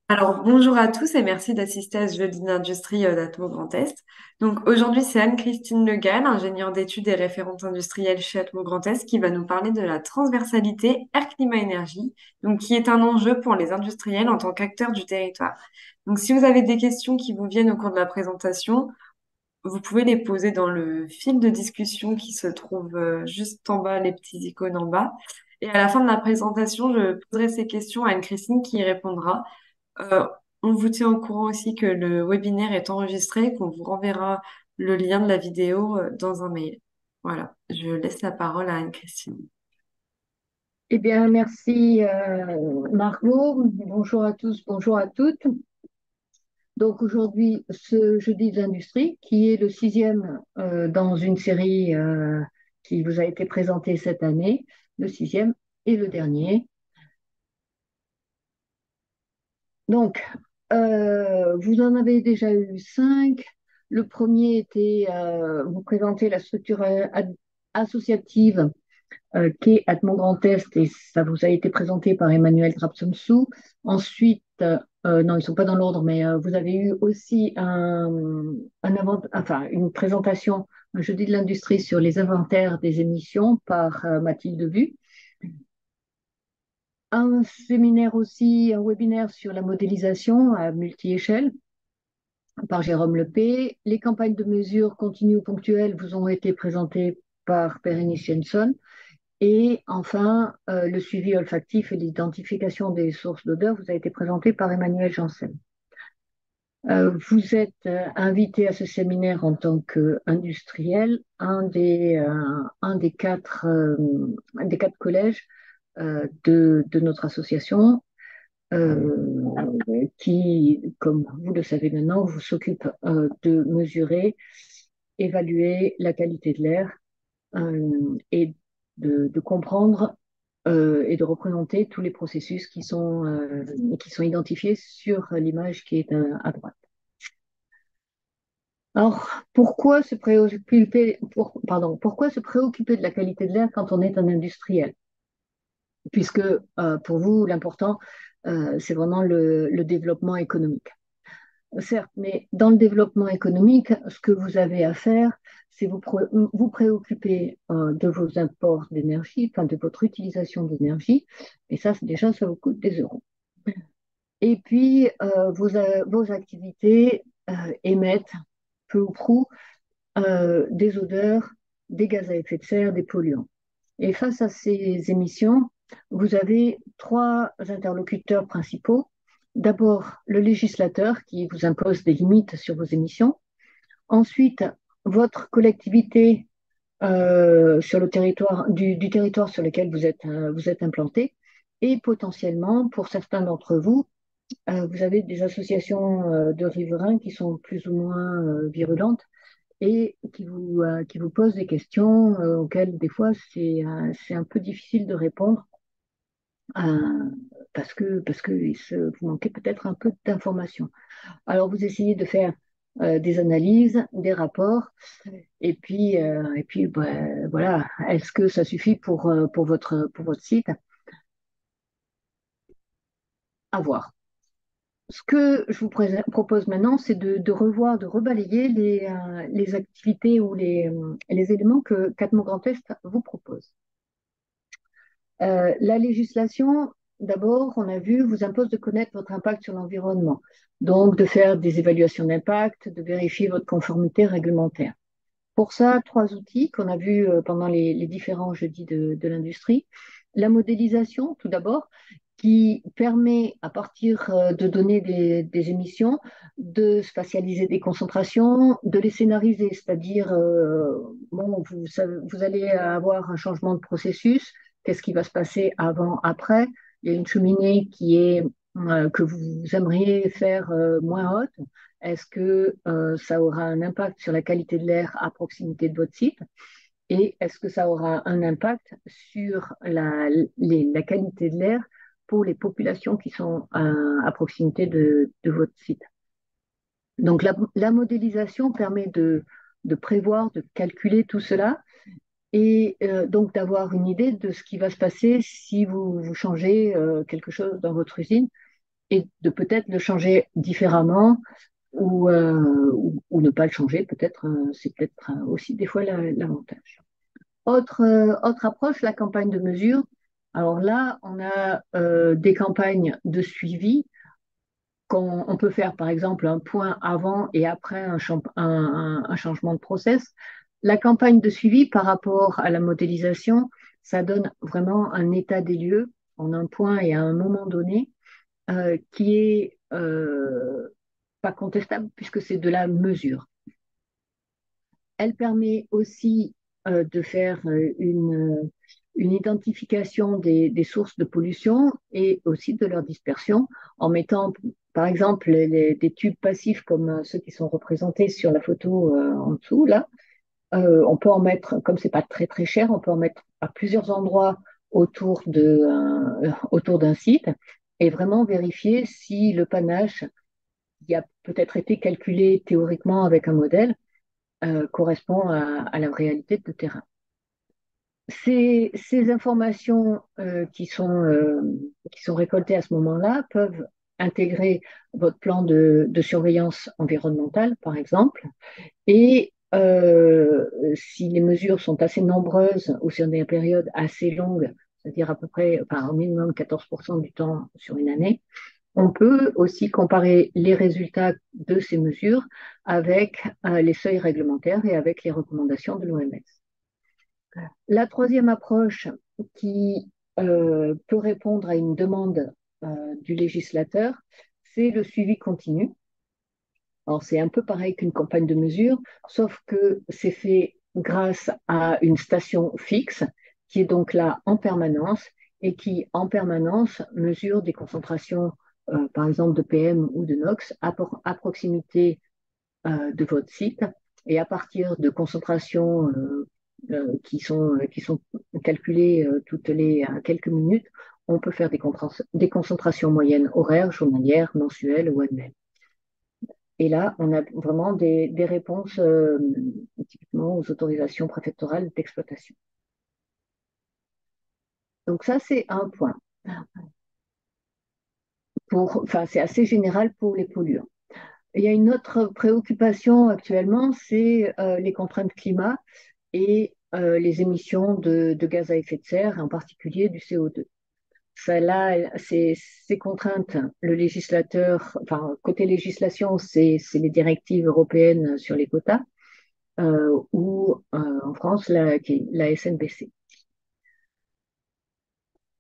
Alors, bonjour à tous et merci d'assister à ce jeudi d'industrie d'Atmo Grand Est. Donc, aujourd'hui, c'est Anne-Christine Le Gall, ingénieure d'études et référente industrielle chez Atmo Grand Est, qui va nous parler de la transversalité Air-Climat-Énergie, donc qui est un enjeu pour les industriels en tant qu'acteurs du territoire. Donc, si vous avez des questions qui vous viennent au cours de la présentation, vous pouvez les poser dans le fil de discussion qui se trouve juste en bas, les petits icônes en bas. Et à la fin de la présentation, je poserai ces questions à Anne-Christine qui y répondra. Euh, on vous tient au courant aussi que le webinaire est enregistré et qu'on vous renverra le lien de la vidéo dans un mail. Voilà, je laisse la parole à Anne-Christine. Eh bien, merci Margot. Bonjour à tous, bonjour à toutes. Donc aujourd'hui, ce jeudi de l'industrie, qui est le sixième dans une série qui vous a été présentée cette année, le sixième et le dernier. Donc, vous en avez déjà eu cinq. Le premier était vous présenter la structure associative qui est à mon Grand Est, et ça vous a été présenté par Emmanuel Trabzonsu. Ensuite, non, ils ne sont pas dans l'ordre, mais vous avez eu aussi une présentation un jeudi de l'industrie sur les inventaires des émissions par Mathilde Vu. Un séminaire aussi, un webinaire sur la modélisation à multi-échelle par Jérôme Lepé. Les campagnes de mesure continues ou ponctuelles vous ont été présentées par Perrine Jenson. Et enfin, le suivi olfactif et l'identification des sources d'odeur vous a été présenté par Emmanuel Janssen. Vous êtes invité à ce séminaire en tant qu'industriel, un des quatre collèges de notre association, qui, comme vous le savez maintenant, vous s'occupe de mesurer, évaluer la qualité de l'air et de comprendre et de représenter tous les processus qui sont identifiés sur l'image qui est à droite. Alors, pourquoi se préoccuper de la qualité de l'air quand on est un industriel? Puisque pour vous, l'important, c'est vraiment le développement économique. Certes, mais dans le développement économique, ce que vous avez à faire, c'est vous préoccuper de vos apports d'énergie, enfin de votre utilisation d'énergie, et ça, déjà, ça vous coûte des euros. Et puis, vos activités émettent peu ou prou des odeurs, des gaz à effet de serre, des polluants. Et face à ces émissions, vous avez trois interlocuteurs principaux. D'abord, le législateur qui vous impose des limites sur vos émissions. Ensuite, votre collectivité sur le territoire du territoire sur lequel vous êtes implanté. Et potentiellement, pour certains d'entre vous, vous avez des associations de riverains qui sont plus ou moins virulentes et qui vous posent des questions auxquelles des fois c'est un peu difficile de répondre euh, parce que vous manquez peut-être un peu d'informations. Alors vous essayez de faire des analyses, des rapports, et puis ben, voilà, est-ce que ça suffit pour votre site? À voir. Ce que je vous propose maintenant, c'est de revoir, de rebalayer les activités ou les éléments que Catmo Grand Est vous propose. La législation, d'abord, on a vu, vous impose de connaître votre impact sur l'environnement, donc de faire des évaluations d'impact, de vérifier votre conformité réglementaire. Pour ça, trois outils qu'on a vus pendant les différents jeudis de l'industrie. La modélisation, tout d'abord, qui permet, à partir de données des émissions, de spatialiser des concentrations, de les scénariser, c'est-à-dire, bon, vous allez avoir un changement de processus, qu'est-ce qui va se passer avant, après? Il y a une cheminée que vous aimeriez faire moins haute. Est-ce que ça aura un impact sur la qualité de l'air à proximité de votre site? Et est-ce que ça aura un impact sur la qualité de l'air pour les populations qui sont à proximité de votre site? Donc la modélisation permet de prévoir, de calculer tout cela et donc d'avoir une idée de ce qui va se passer si vous changez quelque chose dans votre usine et de peut-être le changer différemment ou ne pas le changer, peut-être, c'est peut-être aussi des fois l'avantage. Autre approche, la campagne de mesure. Alors là, on a des campagnes de suivi qu'on peut faire, par exemple, un point avant et après un changement de process. La campagne de suivi par rapport à la modélisation, ça donne vraiment un état des lieux en un point et à un moment donné qui est pas contestable puisque c'est de la mesure. Elle permet aussi de faire une identification des sources de pollution et aussi de leur dispersion en mettant, par exemple, des tubes passifs comme ceux qui sont représentés sur la photo en dessous, là. On peut en mettre, comme c'est pas très très cher, on peut en mettre à plusieurs endroits autour d'un site et vraiment vérifier si le panache qui a peut-être été calculé théoriquement avec un modèle correspond à la réalité de terrain. Ces informations qui sont récoltées à ce moment-là peuvent intégrer votre plan de surveillance environnementale, par exemple, et si les mesures sont assez nombreuses ou sur des périodes assez longues, c'est-à-dire à peu près, enfin, au minimum 14% du temps sur une année, on peut aussi comparer les résultats de ces mesures avec les seuils réglementaires et avec les recommandations de l'OMS. La troisième approche qui peut répondre à une demande du législateur, c'est le suivi continu. Alors, c'est un peu pareil qu'une campagne de mesure, sauf que c'est fait grâce à une station fixe qui est donc là en permanence et qui, en permanence, mesure des concentrations, par exemple, de PM ou de NOx à proximité de votre site et à partir de concentrations qui sont calculées toutes les quelques minutes, on peut faire des concentrations moyennes horaires, journalières, mensuelles ou annuelles. Et là, on a vraiment des réponses typiquement aux autorisations préfectorales d'exploitation. Donc ça, c'est un point. Enfin, c'est assez général pour les polluants. Il y a une autre préoccupation actuellement, c'est les contraintes climat et les émissions de gaz à effet de serre, en particulier du CO2. Ça, là, ces contraintes, le législateur, enfin, côté législation, c'est les directives européennes sur les quotas, ou en France, la SNBC.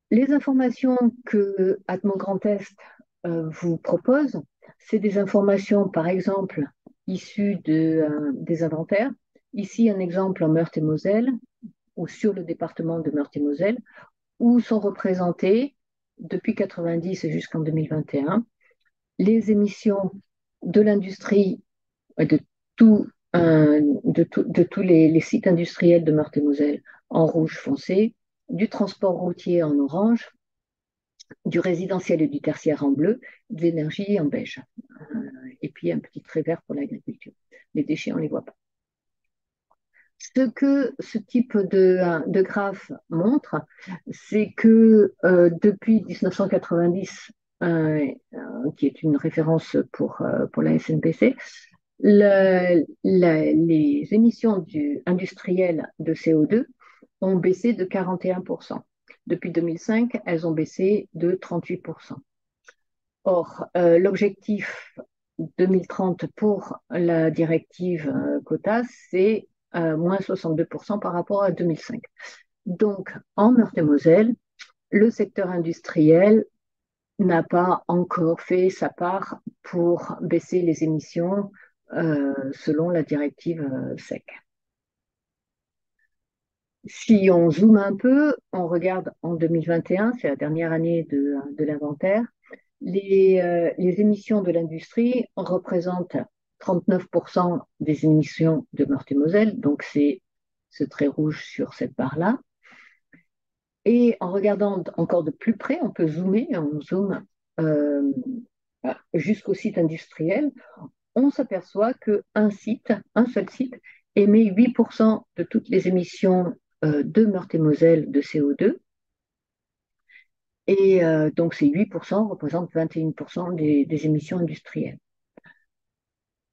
Les informations que Atmo Grand Est vous propose, c'est des informations, par exemple, issues des inventaires. Ici, un exemple en Meurthe-et-Moselle, ou sur le département de Meurthe-et-Moselle, où sont représentées, depuis 90 et jusqu'en 2021, les émissions de l'industrie, de, de tous les sites industriels de Meurthe-et-Moselle en rouge foncé, du transport routier en orange, du résidentiel et du tertiaire en bleu, de l'énergie en beige. Et puis un petit trait vert pour l'agriculture. Les déchets, on ne les voit pas. Ce que ce type de graphe montre, c'est que depuis 1990, qui est une référence pour la SNPC, les émissions industrielles de CO2 ont baissé de 41%. Depuis 2005, elles ont baissé de 38%. Or, l'objectif 2030 pour la directive quota, c'est moins 62% par rapport à 2005. Donc, en Meurthe-et-Moselle, le secteur industriel n'a pas encore fait sa part pour baisser les émissions selon la directive SEC. Si on zoome un peu, on regarde en 2021, c'est la dernière année de l'inventaire, les émissions de l'industrie représentent 39% des émissions de Meurthe-et-Moselle, donc c'est ce trait rouge sur cette barre-là. Et en regardant encore de plus près, on peut zoomer, on zoome jusqu'au site industriel, on s'aperçoit qu'un site, un seul site, émet 8% de toutes les émissions de Meurthe-et-Moselle de CO2. Et donc ces 8% représentent 21% des émissions industrielles.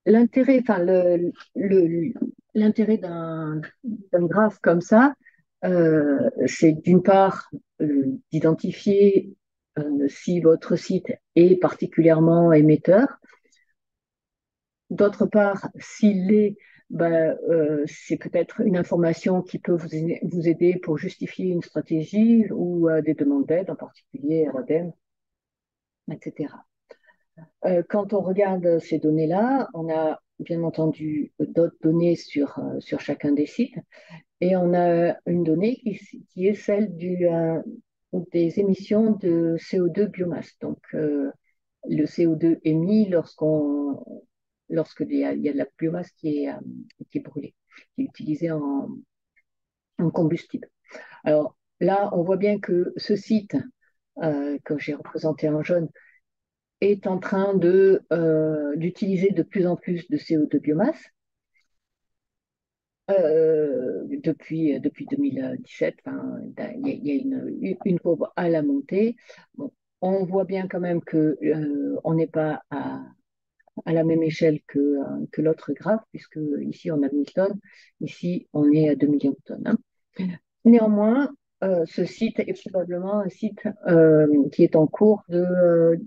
L'intérêt, enfin, l'intérêt d'un graphe comme ça, c'est d'une part d'identifier si votre site est particulièrement émetteur. D'autre part, s'il l'est, ben, c'est peut-être une information qui peut vous aider pour justifier une stratégie ou des demandes d'aide, en particulier à l'ADEME, etc. Quand on regarde ces données-là, on a bien entendu d'autres données sur chacun des sites et on a une donnée qui est celle des émissions de CO2 biomasse. Donc, le CO2 émis lorsqu'il y a de la biomasse qui est brûlée, qui est utilisée en combustible. Alors là, on voit bien que ce site que j'ai représenté en jaune est en train d'utiliser de plus en plus de CO2 biomasse depuis 2017. Enfin, il y a une courbe à la montée. Bon, on voit bien quand même que on n'est pas à la même échelle que l'autre graphe, puisque ici on a 1000 tonnes, ici on est à 2 millions de tonnes, hein. Néanmoins, ce site est probablement un site qui est en cours de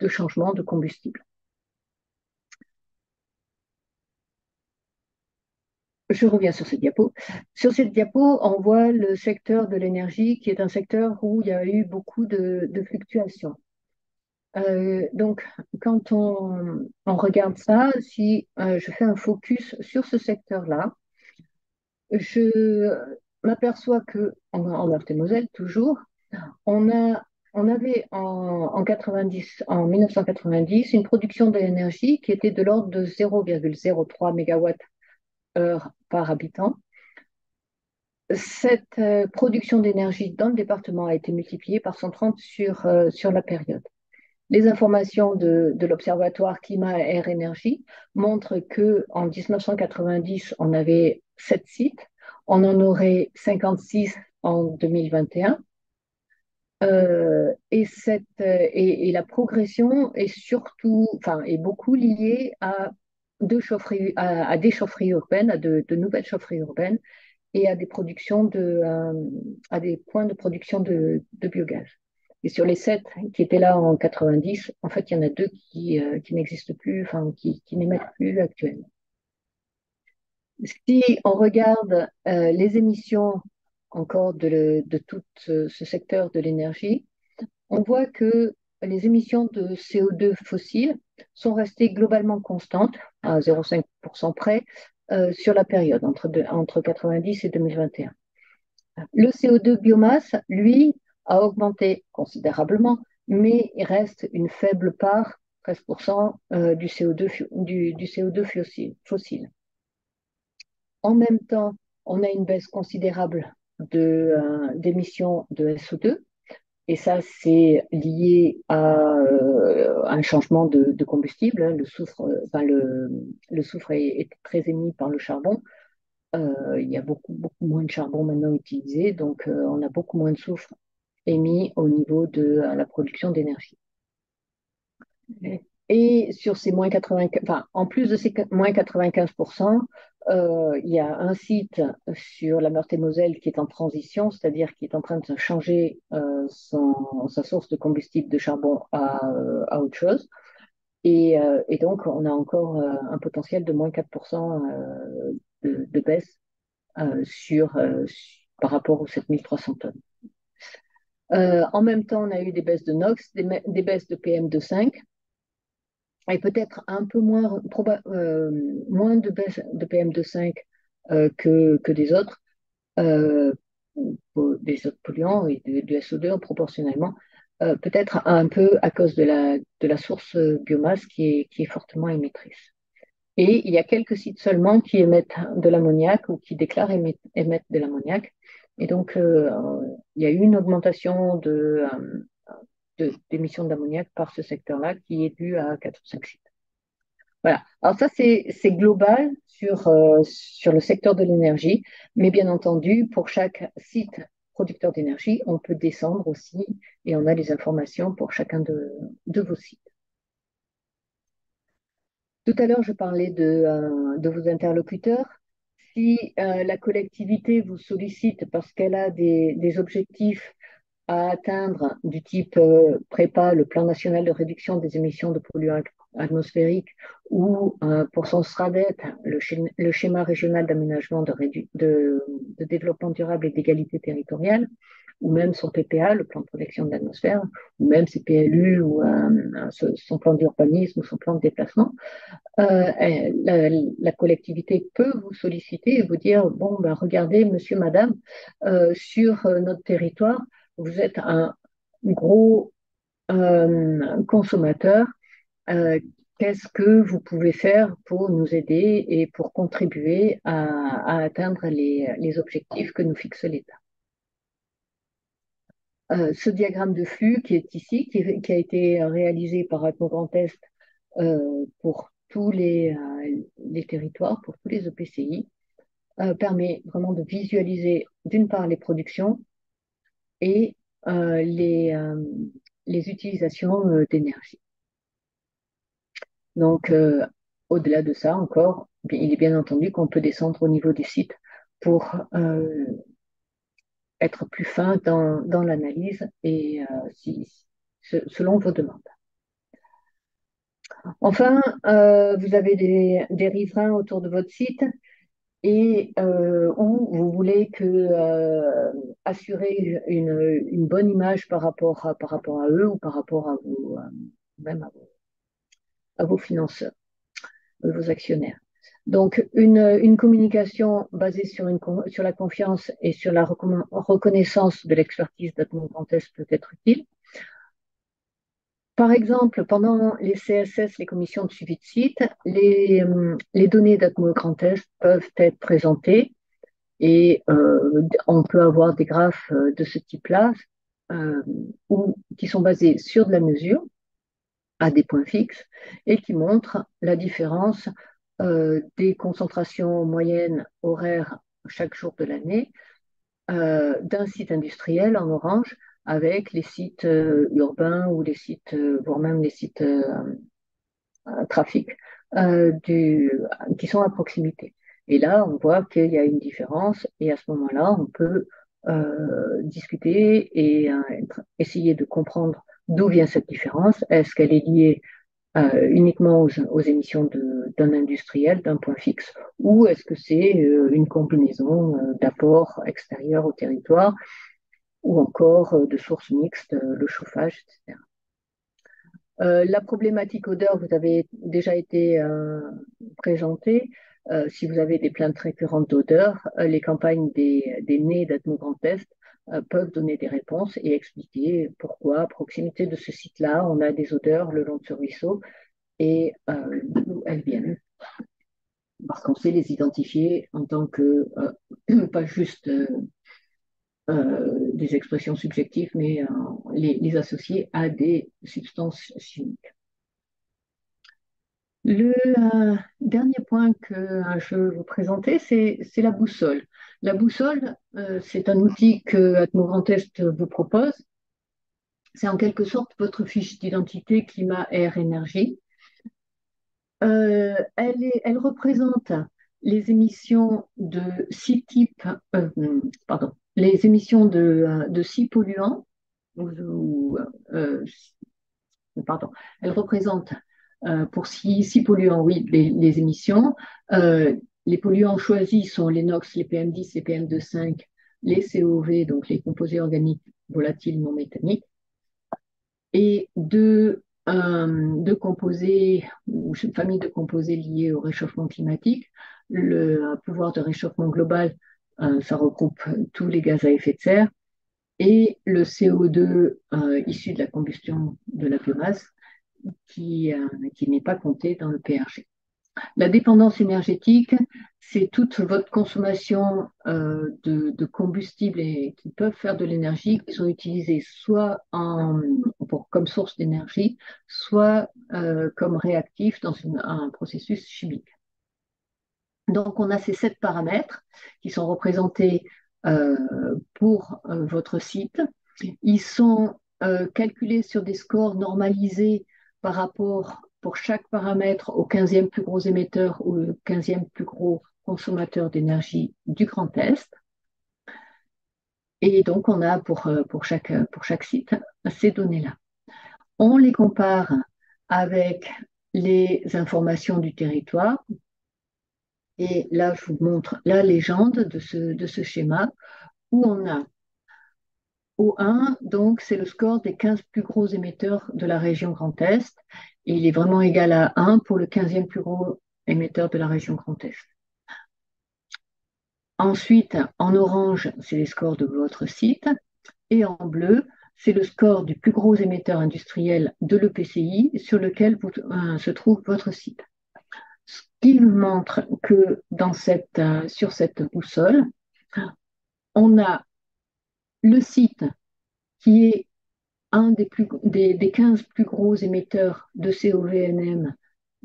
changement de combustible. Je reviens sur cette diapo. Sur cette diapo, on voit le secteur de l'énergie, qui est un secteur où il y a eu beaucoup de fluctuations. Donc, quand on regarde ça, si je fais un focus sur ce secteur-là, je m'aperçois que en Meurthe-et-Moselle, toujours, on a, on avait en 1990 une production d'énergie qui était de l'ordre de 0,03 MWh par habitant. Cette production d'énergie dans le département a été multipliée par 130 sur la période. Les informations de l'Observatoire Climat, Air, Énergie montrent qu'en 1990, on avait 7 sites, on en aurait 56 en 2021. Et la progression est surtout, enfin, est beaucoup liée à des chaufferies urbaines, à de nouvelles chaufferies urbaines et à à des points de production de biogaz. Et sur les 7 qui étaient là en 90, en fait, il y en a 2 qui n'existent plus, enfin, qui n'émettent plus actuellement. Si on regarde les émissions encore de tout ce secteur de l'énergie, on voit que les émissions de CO2 fossiles sont restées globalement constantes, à 0,5% près, sur la période entre 90 et 2021. Le CO2 biomasse, lui, a augmenté considérablement, mais il reste une faible part, 13% du CO2 fossile. En même temps, on a une baisse considérable d'émissions de SO2, et ça, c'est lié à un changement de combustible, hein. Le soufre est très émis par le charbon. Il y a beaucoup moins de charbon maintenant utilisé, donc on a beaucoup moins de soufre émis au niveau de la production d'énergie. Et sur ces moins 95, enfin, en plus de ces moins 95%, il y a un site sur la Meurthe-et-Moselle qui est en transition, c'est-à-dire qui est en train de changer sa source de combustible de charbon à autre chose. Et donc, on a encore un potentiel de moins 4% de baisse par rapport aux 7300 tonnes. En même temps, on a eu des baisses de NOx, des baisses de PM2,5 et peut-être un peu moins de baisse de PM2,5 que des autres, euh, des autres polluants et du SO2 proportionnellement, peut-être un peu à cause de la source biomasse qui est fortement émettrice. Et il y a quelques sites seulement qui émettent de l'ammoniac ou qui déclarent émettre de l'ammoniac. Et donc, il y a eu une augmentation d'émissions d'ammoniac par ce secteur-là qui est due à 4 ou 5 sites. Voilà. Alors ça, c'est global sur le secteur de l'énergie, mais bien entendu, pour chaque site producteur d'énergie, on peut descendre aussi et on a les informations pour chacun de vos sites. Tout à l'heure, je parlais de vos interlocuteurs. Si la collectivité vous sollicite parce qu'elle a des objectifs à atteindre du type PREPA, le Plan national de réduction des émissions de polluants atmosphériques, ou pour son SRADET, le schéma régional d'aménagement de développement durable et d'égalité territoriale, ou même son PPA, le plan de protection de l'atmosphère, ou même ses PLU, ou son plan d'urbanisme, ou son plan de déplacement, la collectivité peut vous solliciter et vous dire, bon, ben, regardez, monsieur, madame, sur notre territoire, vous êtes un gros consommateur. Euh, Qu'est-ce que vous pouvez faire pour nous aider et pour contribuer à atteindre les objectifs que nous fixe l'État? Ce diagramme de flux qui est ici, qui a été réalisé par Atmo Grand Est pour tous les territoires, pour tous les EPCI, permet vraiment de visualiser d'une part les productions et euh, les, euh, les utilisations d'énergie. Donc, au-delà de ça encore, il est bien entendu qu'on peut descendre au niveau des sites pour être plus fin dans l'analyse et selon vos demandes. Enfin, vous avez des riverains autour de votre site et où vous voulez assurer une bonne image par rapport à eux ou par rapport à même à vos financeurs, vos actionnaires. Donc, une communication basée sur la confiance et sur la reconnaissance de l'expertise d'Atmo Grand Est peut être utile. Par exemple, pendant les CSS, les commissions de suivi de site, les données d'Atmo Grand Est peuvent être présentées et on peut avoir des graphes de ce type-là euh, qui sont basés sur de la mesure à des points fixes et qui montrent la différence des concentrations moyennes horaires chaque jour de l'année d'un site industriel en orange avec les sites urbains ou les sites, voire même les sites trafic qui sont à proximité. Et là, on voit qu'il y a une différence et à ce moment-là, on peut discuter et essayer de comprendre d'où vient cette différence. Est-ce qu'elle est liée uniquement aux émissions d'un industriel, d'un point fixe, ou est-ce que c'est une combinaison d'apports extérieurs au territoire, ou encore de sources mixtes, le chauffage, etc. La problématique odeur vous avez déjà été présentée. Si vous avez des plaintes récurrentes d'odeur, les campagnes des nez d'Atmo Grand Est peuvent donner des réponses et expliquer pourquoi, à proximité de ce site-là, on a des odeurs le long de ce ruisseau et d'où elles viennent. Parce qu'on sait les identifier en tant que, pas juste des expressions subjectives, mais les associer à des substances chimiques. Le dernier point que je veux vous présenter, c'est la boussole. La boussole, c'est un outil que Atmo Grand Est vous propose. C'est en quelque sorte votre fiche d'identité climat, air, énergie. Elle représente les émissions de six types, pardon, les émissions de six polluants, euh, pardon, elle représente pour six polluants, oui, les émissions. Les polluants choisis sont les NOx, les PM10, les PM2,5, les COV, donc les composés organiques volatiles non méthaniques, et deux composés, ou une famille de composés liés au réchauffement climatique. Le pouvoir de réchauffement global, ça regroupe tous les gaz à effet de serre, et le CO2 issu de la combustion de la biomasse, qui n'est pas compté dans le PRG. La dépendance énergétique, c'est toute votre consommation de combustibles qui peuvent faire de l'énergie, qui sont utilisés soit comme source d'énergie, soit comme réactifs dans un processus chimique. Donc, on a ces 7 paramètres qui sont représentés pour votre site. Ils sont calculés sur des scores normalisés par rapport pour chaque paramètre au 15e plus gros émetteur ou le 15e plus gros consommateur d'énergie du Grand Est. Et donc, on a pour chaque site ces données-là. On les compare avec les informations du territoire. Et là, je vous montre la légende de ce schéma où on a au 1, donc c'est le score des 15 plus gros émetteurs de la région Grand Est. Et il est vraiment égal à 1 pour le 15e plus gros émetteur de la région Grand Est. Ensuite, en orange, c'est les scores de votre site. Et en bleu, c'est le score du plus gros émetteur industriel de l'EPCI sur lequel se trouve votre site. Ce qui montre que sur cette boussole, on a le site qui est un des 15 plus gros émetteurs de COVNM,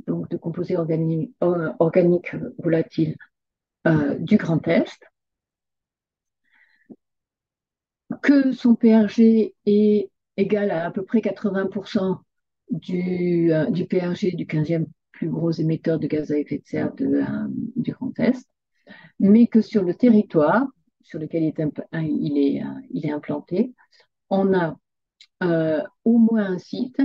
donc de composés organiques volatiles du Grand Est, que son PRG est égal à peu près 80% du PRG du 15e plus gros émetteur de gaz à effet de serre du Grand Est, mais que sur le territoire sur lequel il est implanté, on a au moins un site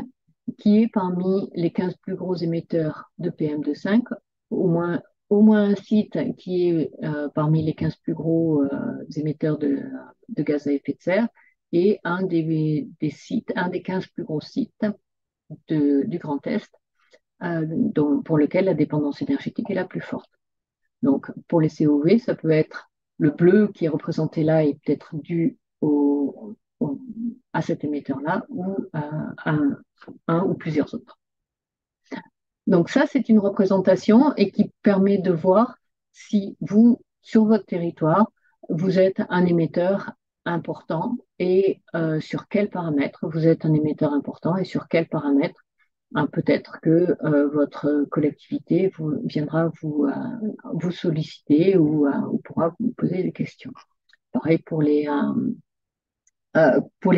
qui est parmi les 15 plus gros émetteurs de PM2,5, au moins, au moins un site qui est parmi les 15 plus gros émetteurs de gaz à effet de serre, et un des 15 plus gros sites du Grand Est, pour lequel la dépendance énergétique est la plus forte. Donc, pour les COV, ça peut être le bleu qui est représenté là et peut-être dû à cet émetteur-là ou à un ou plusieurs autres. Donc ça, c'est une représentation et qui permet de voir si vous, sur votre territoire, vous êtes un émetteur important et sur quels paramètres vous êtes un émetteur important et sur quels paramètres peut-être que votre collectivité viendra vous solliciter ou pourra vous poser des questions. Pareil pour les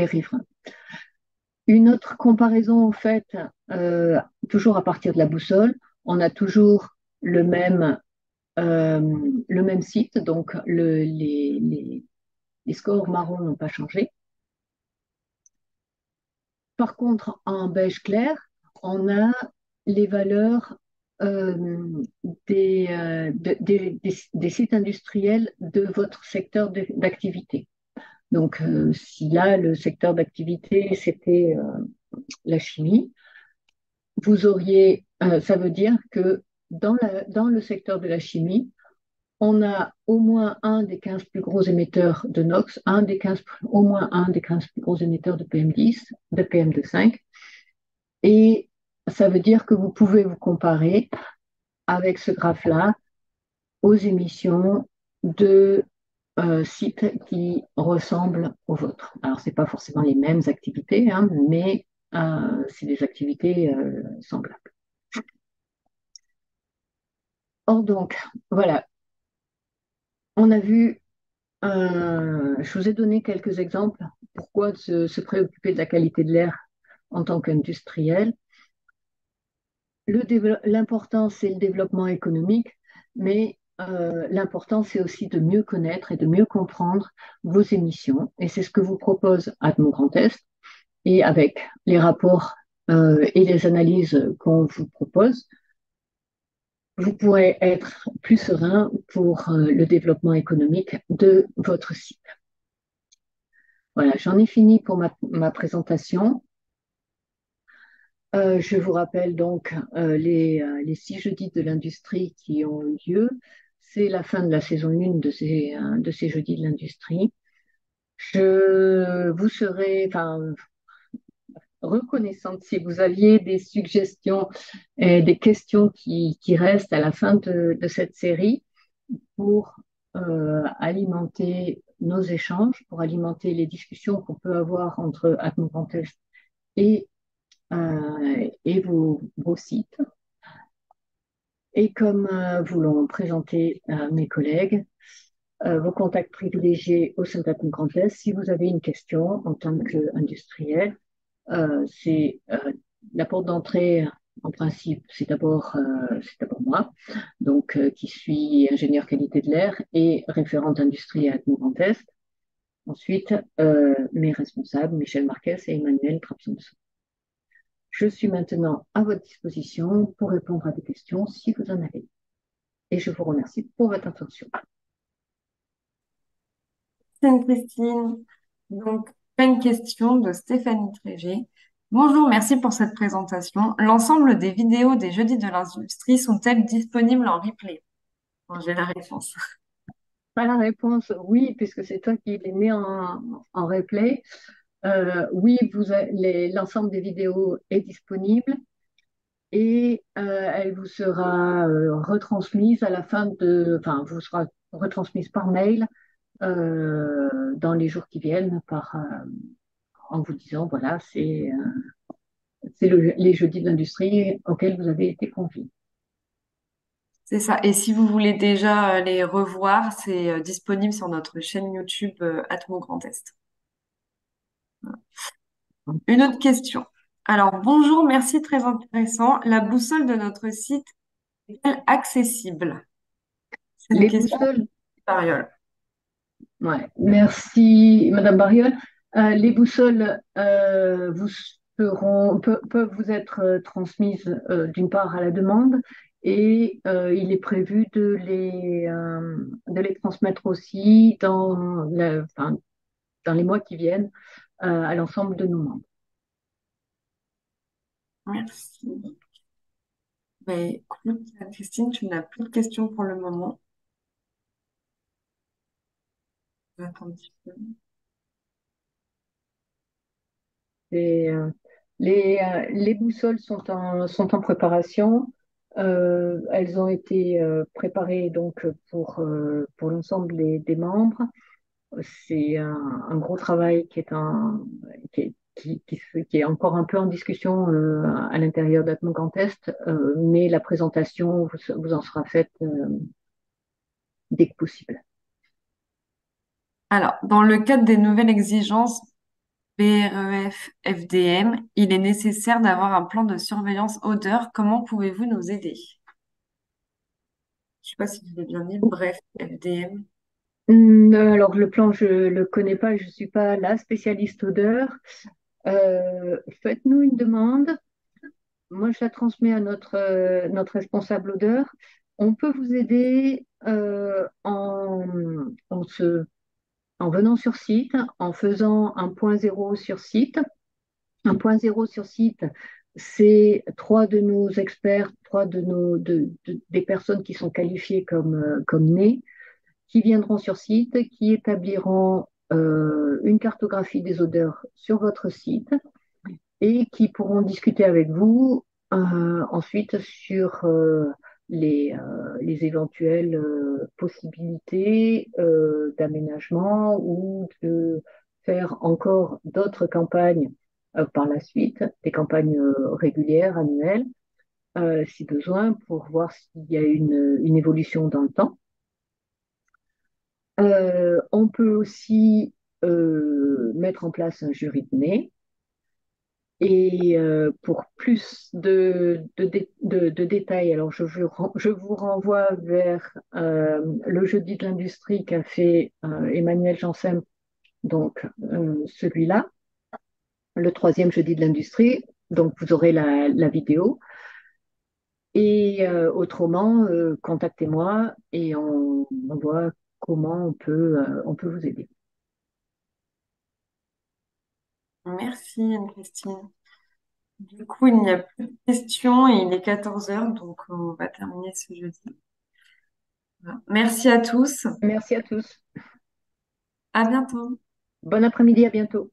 riverains. Une autre comparaison faite, toujours à partir de la boussole, on a toujours euh, le même site, donc les scores marrons n'ont pas changé. Par contre, en beige clair, on a les valeurs des sites industriels de votre secteur d'activité. Donc, si là, le secteur d'activité, c'était la chimie, ça veut dire que dans le secteur de la chimie, on a au moins un des 15 plus gros émetteurs de NOx, au moins un des 15 plus gros émetteurs de PM10, de PM2,5. Et ça veut dire que vous pouvez vous comparer avec ce graphe-là aux émissions de sites qui ressemblent aux vôtres. Alors, ce n'est pas forcément les mêmes activités, hein, mais c'est des activités semblables. Or, donc, voilà, on a vu, je vous ai donné quelques exemples. Pourquoi se préoccuper de la qualité de l'air en tant qu'industriel? L'important, c'est le développement économique, mais l'important, c'est aussi de mieux connaître et de mieux comprendre vos émissions. Et c'est ce que vous propose Atmo Grand Est. Et avec les rapports et les analyses qu'on vous propose, vous pourrez être plus serein pour le développement économique de votre site. Voilà, j'en ai fini pour ma présentation. Je vous rappelle donc les 6 jeudis de l'industrie qui ont eu lieu. C'est la fin de la saison 1 de ces jeudis de l'industrie. Je vous serai reconnaissante si vous aviez des suggestions et des questions qui restent à la fin de cette série pour alimenter nos échanges, pour alimenter les discussions qu'on peut avoir entre Atmo Grand Est et vos sites. Et comme vous l'ont présenté mes collègues, vos contacts privilégiés au sein d'Atom Grand Est. Si vous avez une question en tant qu'industriel, c'est la porte d'entrée, en principe, c'est d'abord moi, donc qui suis ingénieur qualité de l'air et référente industrie à Atmo Grand Est. Ensuite, mes responsables, Michel Marquez et Emmanuel Trapson. Je suis maintenant à votre disposition pour répondre à des questions si vous en avez. Et je vous remercie pour votre attention. Christine. Donc, une question de Stéphanie Trégé. Bonjour, merci pour cette présentation. L'ensemble des vidéos des Jeudis de l'Industrie sont-elles disponibles en replay? Bon, j'ai la réponse. Pas la réponse, oui, puisque c'est toi qui l'es mis en replay. Oui, l'ensemble des vidéos est disponible et elle vous sera retransmise à la fin enfin, vous sera retransmise par mail dans les jours qui viennent en vous disant, voilà, c'est les jeudis de l'industrie auxquels vous avez été conviés. C'est ça. Et si vous voulez déjà les revoir, c'est disponible sur notre chaîne YouTube Atmo Grand Est. Une autre question. Alors, bonjour, merci, très intéressant. La boussole de notre site est-elle accessible? C'est une Les question boussoles, de Mariole. ouais, merci Madame Bariol. Les boussoles peuvent vous être transmises d'une part à la demande et il est prévu de les transmettre aussi enfin, dans les mois qui viennent à l'ensemble de nos membres. Merci. Mais écoute, Christine, tu n'as plus de questions pour le moment. Attends un petit peu. Et, les boussoles sont en préparation. Elles ont été préparées donc pour l'ensemble des membres. C'est un gros travail qui est encore un peu en discussion à l'intérieur d'Atmo Grand Est, mais la présentation vous en sera faite dès que possible. Alors, dans le cadre des nouvelles exigences BREF FDM, il est nécessaire d'avoir un plan de surveillance odeur. Comment pouvez-vous nous aider? Je ne sais pas si je l'ai bien dit. Bref, FDM. Alors le plan, je le connais pas, je suis pas la spécialiste odeur. Faites-nous une demande. Moi, je la transmets à notre responsable odeur. On peut vous aider en venant sur site, en faisant un point zéro sur site. Un point zéro sur site, c'est trois de nos experts, des personnes qui sont qualifiées comme nés, qui viendront sur site, qui établiront une cartographie des odeurs sur votre site et qui pourront discuter avec vous ensuite sur les éventuelles possibilités d'aménagement ou de faire encore d'autres campagnes par la suite, des campagnes régulières, annuelles, si besoin, pour voir s'il y a une évolution dans le temps. On peut aussi mettre en place un jury de nez. Et pour plus de détails, alors je vous renvoie vers le jeudi de l'industrie qu'a fait Emmanuel Janssen, donc celui-là, le troisième jeudi de l'industrie. Donc vous aurez la vidéo. Et autrement, contactez-moi et on voit comment on peut vous aider. Merci, Anne-Christine. Du coup, il n'y a plus de questions et il est 14 heures, donc on va terminer ce jeudi. Voilà. Merci à tous. Merci à tous. À bientôt. Bon après-midi, à bientôt.